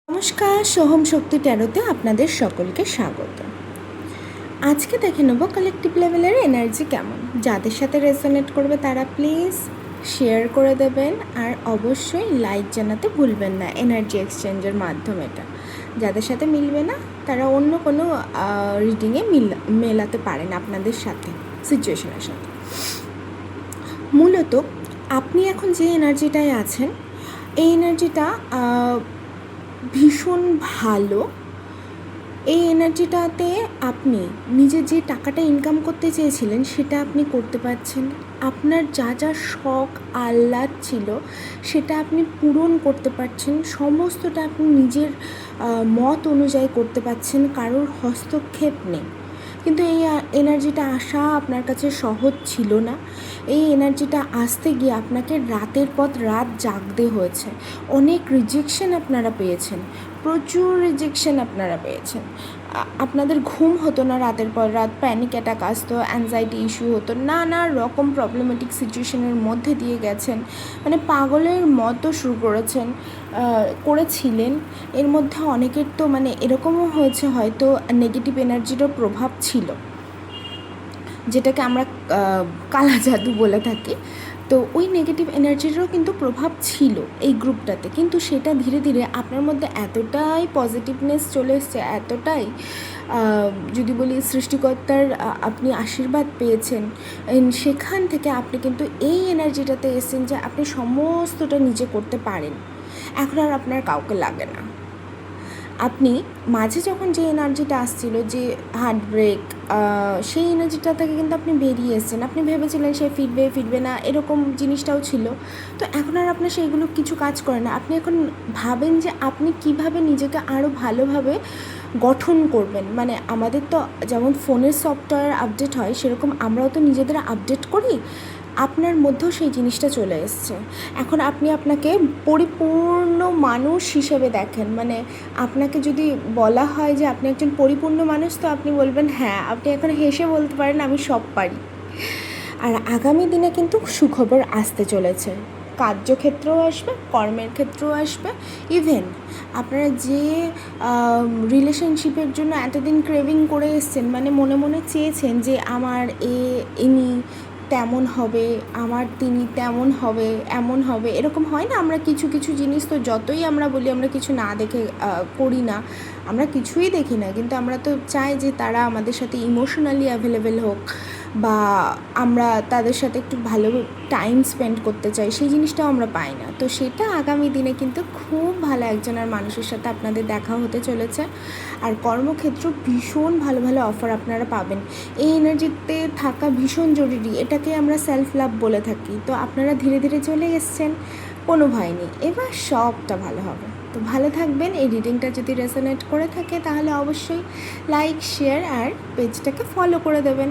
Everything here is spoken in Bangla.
নমস্কার, সোহম শক্তি ট্যারোতে আপনাদের সকলকে স্বাগত। আজকে দেখে নেব কালেকটিভ লেভেলের এনার্জি কেমন। যাদের সাথে রেজোনেট করবে তারা প্লিজ শেয়ার করে দেবেন, আর অবশ্যই লাইক জানাতে ভুলবেন না এনার্জি এক্সচেঞ্জের মাধ্যমে। এটা যাদের সাথে মিলবে না তারা অন্য কোনো রিডিংয়ে মেলাতে পারেন আপনাদের সাথে, সিচুয়েশনের সাথে। মূলত আপনি এখন যে এনার্জিটায় আছেন, এই এনার্জিটা ভীষণ ভালো। এই এনার্জিটাতে আপনি নিজে যে টাকাটা ইনকাম করতে চেয়েছিলেন সেটা আপনি করতে পারছেন। আপনার যা যা শখ আহ্লাদ ছিল সেটা আপনি পূরণ করতে পারছেন। সমস্তটা আপনি নিজের মত অনুযায়ী করতে পারছেন, কারোর হস্তক্ষেপ নেই। কিন্তু এই এনার্জিটা আসা আপনার কাছে সহজ ছিল না। এই এনার্জিটা আসতে গিয়ে আপনাকে রাতের পর রাত জাগতে হয়েছে। অনেক রিজেকশন আপনারা পেয়েছেন, প্রচুর রিজেকশন আপনারা পেয়েছেন। আপনাদের ঘুম হতো না রাতের পর রাত, প্যানিক অ্যাটাক আসতো, অ্যাংজাইটি ইস্যু হতো, নানা রকম প্রবলেমেটিক সিচুয়েশনের মধ্যে দিয়ে গেছেন, মানে পাগলের মতো শুরু করেছিলেন। এর মধ্যে অনেকের তো মানে এরকমও হয়েছে হয়তো নেগেটিভ এনার্জিরও প্রভাব ছিল, যেটাকে আমরা কালা জাদু বলে থাকি। তো ওই নেগেটিভ এনার্জিরও কিন্তু প্রভাব ছিল এই গ্রুপটাতে, কিন্তু সেটা ধীরে ধীরে আপনার মধ্যে এতটাই পজিটিভনেস চলে এসছে, এতটাই যদি বলি সৃষ্টিকর্তার আপনি আশীর্বাদ পেয়েছেন, সেখান থেকে আপনি কিন্তু এই এনার্জিটাতে এসেছেন যে আপনি সমস্তটা নিজে করতে পারেন। এখন আর আপনার কাউকে লাগে না। আপনি মাঝে যখন যে এনার্জিটা আসছিল, যে হার্ট ব্রেক, সেই এনার্জিটা থেকে কিন্তু আপনি বেরিয়ে এসেছেন। আপনি ভেবেছিলেন সে ফিরবে না, এরকম জিনিসটাও ছিল। তো এখন আর আপনার সেইগুলো কিছু কাজ করে না। আপনি এখন ভাবেন যে আপনি কিভাবে নিজেকে আরও ভালোভাবে গঠন করবেন। মানে আমাদের তো যেমন ফোনের সফটওয়্যার আপডেট হয়, সেরকম আমরাও তো নিজেদের আপডেট করি। আপনার মধ্যেও সেই জিনিসটা চলে এসছে। এখন আপনি আপনাকে পরিপূর্ণ মানুষ হিসেবে দেখেন। মানে আপনাকে যদি বলা হয় যে আপনি একজন পরিপূর্ণ মানুষ, তো আপনি বলবেন হ্যাঁ। আপনি এখন হেসে বলতে পারেন আমি সব পারি। আর আগামী দিনে কিন্তু সুখবর আসতে চলেছে। কার্যক্ষেত্রেও আসবে, কর্মের ক্ষেত্রেও আসবে। ইভেন আপনারা যে রিলেশনশিপের জন্য এতদিন ক্রেভিং করে এসছেন, মানে মনে মনে চেয়েছেন যে আমার ইনি তেমন হবে, আমার তিনি তেমন হবে, এমন হবে, এরকম হয় না। আমরা কিছু কিছু জিনিস তো যতই আমরা বলি আমরা কিছু না দেখে করি না, আমরা কিছুই দেখি না, কিন্তু আমরা তো চাই যে তারা আমাদের সাথে ইমোশনালি অ্যাভেলেবেল হোক, বা আমরা তাদের সাথে একটু ভালো টাইম স্পেন্ড করতে চাই। সেই জিনিসটাও আমরা পাই না। তো সেটা আগামী দিনে কিন্তু খুব ভালো একজনের মানুষের সাথে আপনাদের দেখা হতে চলেছে। আর কর্মক্ষেত্র ভীষণ ভালো ভালো অফার আপনারা পাবেন। এই এনার্জিতে থাকা ভীষণ জরুরি, এটাকে আমরা সেলফ লাভ বলে থাকি। তো আপনারা ধীরে ধীরে চলে এসছেন, কোনো ভয় নেই, এবার সবটা ভালো হবে। তো ভালো থাকবেন। এই রিডিংটা যদি রেজোনেট করে থাকে তাহলে অবশ্যই লাইক, শেয়ার আর পেজটাকে ফলো করে দেবেন।